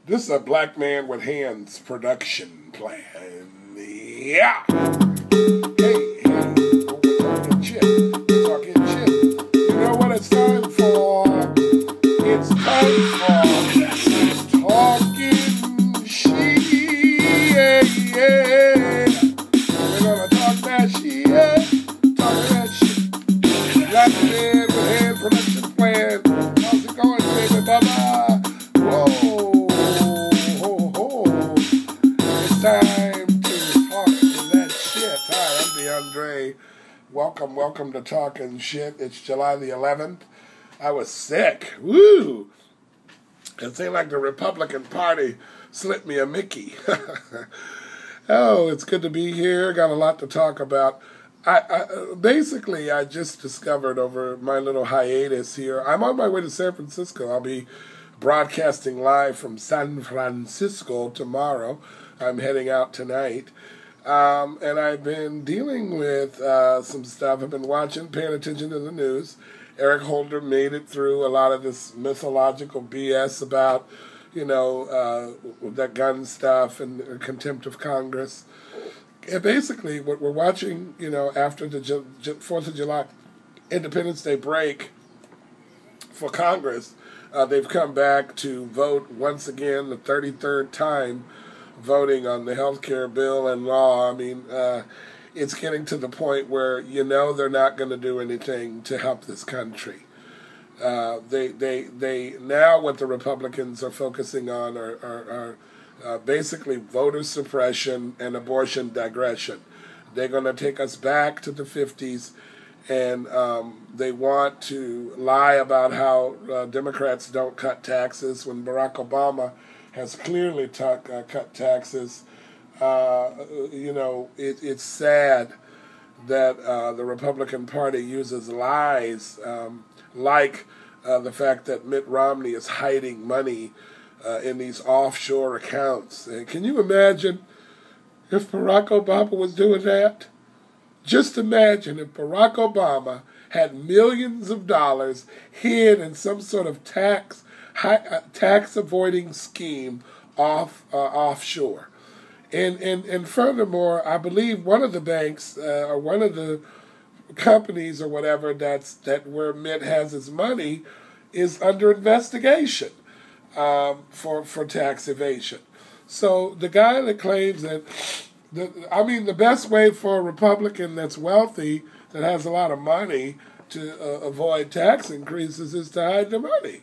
This is a Black Man with Hands production plan. Yeah. Hey, we're talking shit. We're talking shit. You know what it's time for? It's time for talking shit. Yeah. We're gonna talk that shit. Talk that shit. Black Man with Hands production plan. How's it going, baby baba? Whoa. Time to talk to that shit. Hi, I'm DeAndre. Welcome to Talking Shit. It's July the 11th. I was sick. Woo! It seemed like the Republican Party slipped me a Mickey. Oh, it's good to be here. Got a lot to talk about. Basically, I just discovered over my little hiatus here, I'm on my way to San Francisco. I'll be broadcasting live from San Francisco tomorrow. I'm heading out tonight. And I've been dealing with some stuff. I've been paying attention to the news. Eric Holder made it through a lot of this mythological BS about, that gun stuff and contempt of Congress. And basically, what we're watching, after the 4th of July Independence Day break for Congress, they've come back to vote once again, the 33rd time, voting on the health care bill and law. I mean, it's getting to the point where they're not going to do anything to help this country. They now what the Republicans are focusing on are basically voter suppression and abortion digression. They're going to take us back to the 50s, and they want to lie about how Democrats don't cut taxes when Barack Obama has clearly cut taxes. It's sad that the Republican Party uses lies like the fact that Mitt Romney is hiding money in these offshore accounts. And can you imagine if Barack Obama was doing that? Just imagine if Barack Obama had millions of dollars hid in some sort of tax avoiding scheme offshore. And furthermore, I believe one of the banks or one of the companies or whatever that where Mitt has his money is under investigation for tax evasion. So the guy that claims that the best way for a Republican that's wealthy, that has a lot of money, to avoid tax increases is to hide the money.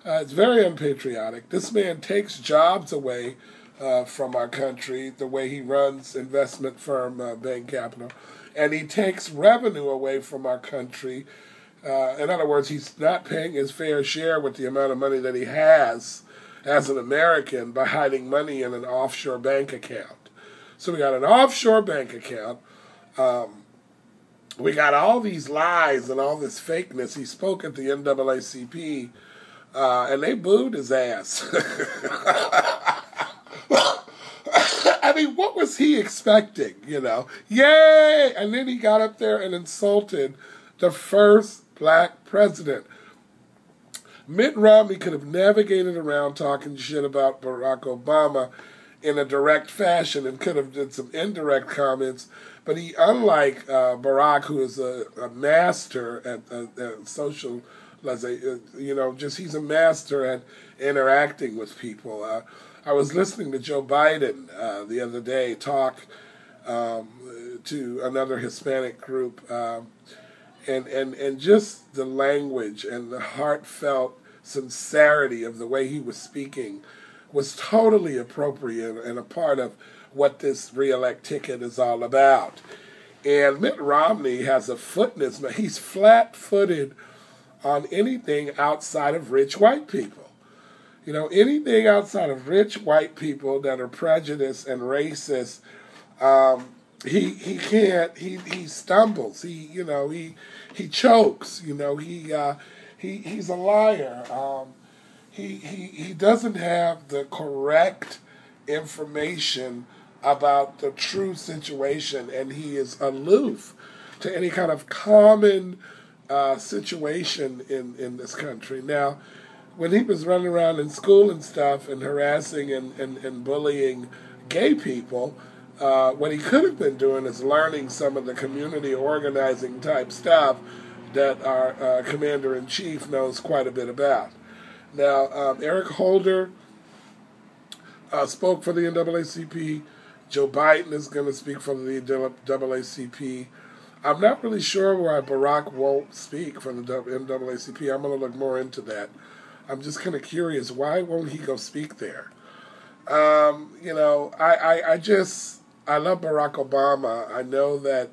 It's very unpatriotic. This man takes jobs away from our country, the way he runs investment firm Bain Capital, and he takes revenue away from our country. In other words, he's not paying his fair share with the amount of money that he has as an American by hiding money in an offshore bank account. So we got an offshore bank account. We got all these lies and all this fakeness. He spoke at the NAACP. And they booed his ass. I mean, what was he expecting, Yay! And then he got up there and insulted the first black president. Mitt Romney could have navigated around talking shit about Barack Obama in a direct fashion and could have did some indirect comments, but he, unlike Barack, who is a master at social, he's a master at interacting with people. I was listening to Joe Biden the other day talk to another Hispanic group, and just the language and the heartfelt sincerity of the way he was speaking was totally appropriate and a part of what this reelect ticket is all about. And Mitt Romney has a foot in his mouth. He's flat-footed on anything outside of rich white people. Anything outside of rich white people that are prejudiced and racist, he can't, he stumbles, he chokes, he's a liar. He doesn't have the correct information about the true situation, and he is aloof to any kind of common situation in this country. Now, when he was running around in school and stuff and harassing and bullying gay people, what he could have been doing is learning some of the community organizing type stuff that our commander-in-chief knows quite a bit about. Now, Eric Holder spoke for the NAACP. Joe Biden is going to speak for the NAACP. I'm not really sure why Barack won't speak for the NAACP. I'm going to look more into that. I'm just kind of curious, why won't he go speak there? I love Barack Obama. I know that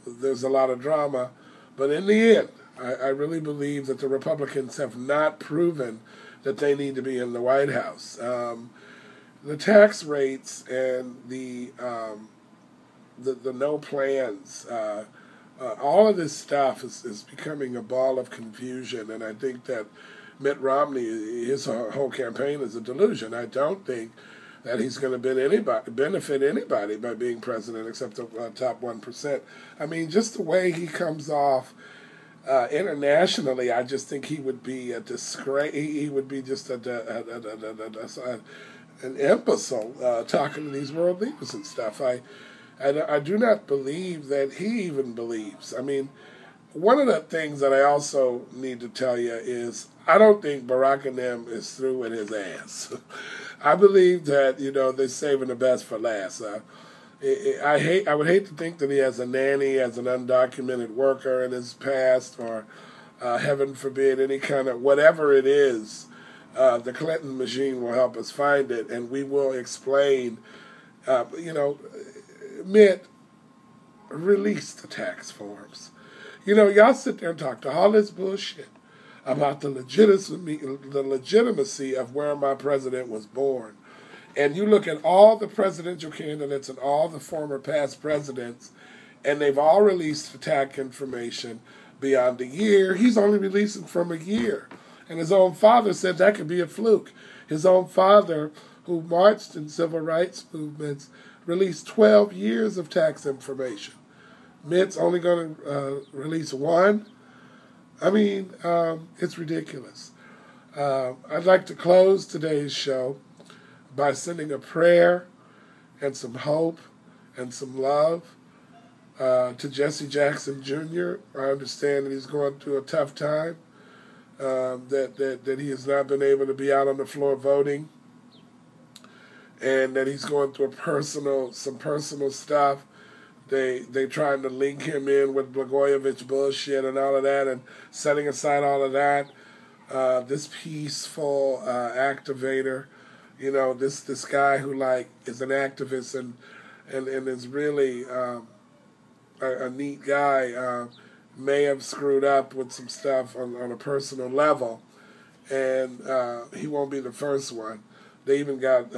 there's a lot of drama, but in the end, I really believe that the Republicans have not proven that they need to be in the White House. The tax rates and the no plans, all of this stuff is becoming a ball of confusion, and I think that Mitt Romney, his whole campaign is a delusion. I don't think that he's going to benefit anybody by being president except the top 1%. I mean, just the way he comes off internationally, I just think he would be a disgrace. He would be just an imbecile talking to these world leaders and stuff. I do not believe that he even believes. I mean, one of the things that I also need to tell you is I don't think Barack and them is through with his ass. I believe that, they're saving the best for last. I would hate to think that he has a nanny as an undocumented worker in his past, or heaven forbid, any kind of whatever it is. The Clinton machine will help us find it, and we will explain. Mitt, release the tax forms. Y'all sit there and talk to all this bullshit about the legitimacy of where my president was born. And you look at all the presidential candidates and all the former past presidents, and they've all released the tax information beyond a year. He's only releasing from a year. And his own father said that could be a fluke. His own father, who marched in civil rights movements, released 12 years of tax information. Mitt's only going to release one. I mean, it's ridiculous. I'd like to close today's show by sending a prayer and some hope and some love to Jesse Jackson Jr. I understand that he's going through a tough time, that he has not been able to be out on the floor voting, and that he's going through some personal stuff. They trying to link him in with Blagojevich bullshit and all of that, and setting aside all of that. This peaceful activator, this guy who is an activist and is really a neat guy, may have screwed up with some stuff on a personal level, and he won't be the first one. They even got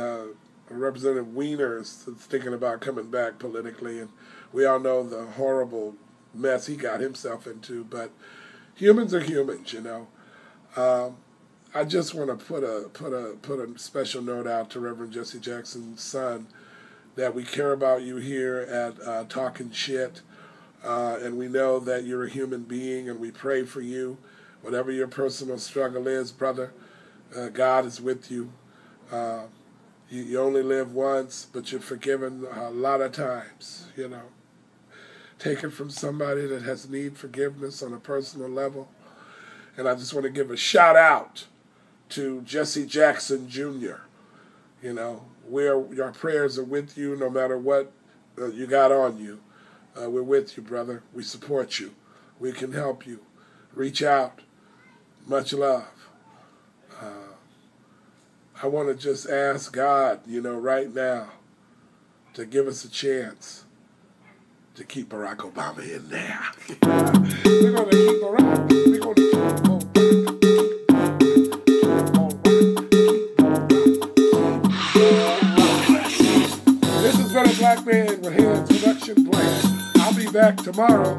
Representative Wieners that's thinking about coming back politically, and we all know the horrible mess he got himself into. But humans are humans, I just want to put a special note out to Reverend Jesse Jackson's son, that we care about you here at Talking Shit, and we know that you're a human being, and we pray for you. Whatever your personal struggle is, brother, God is with you. You only live once, but you're forgiven a lot of times, Take it from somebody that has need forgiveness on a personal level. And I just want to give a shout out to Jesse Jackson Jr. Our prayers are with you no matter what you got on you. We're with you, brother. We support you. We can help you. Reach out. Much love. I want to just ask God, right now, to give us a chance to keep Barack Obama in there. We're going to keep Barack. We're going to keep This has been a Black Man with Hands production plan. I'll be back tomorrow.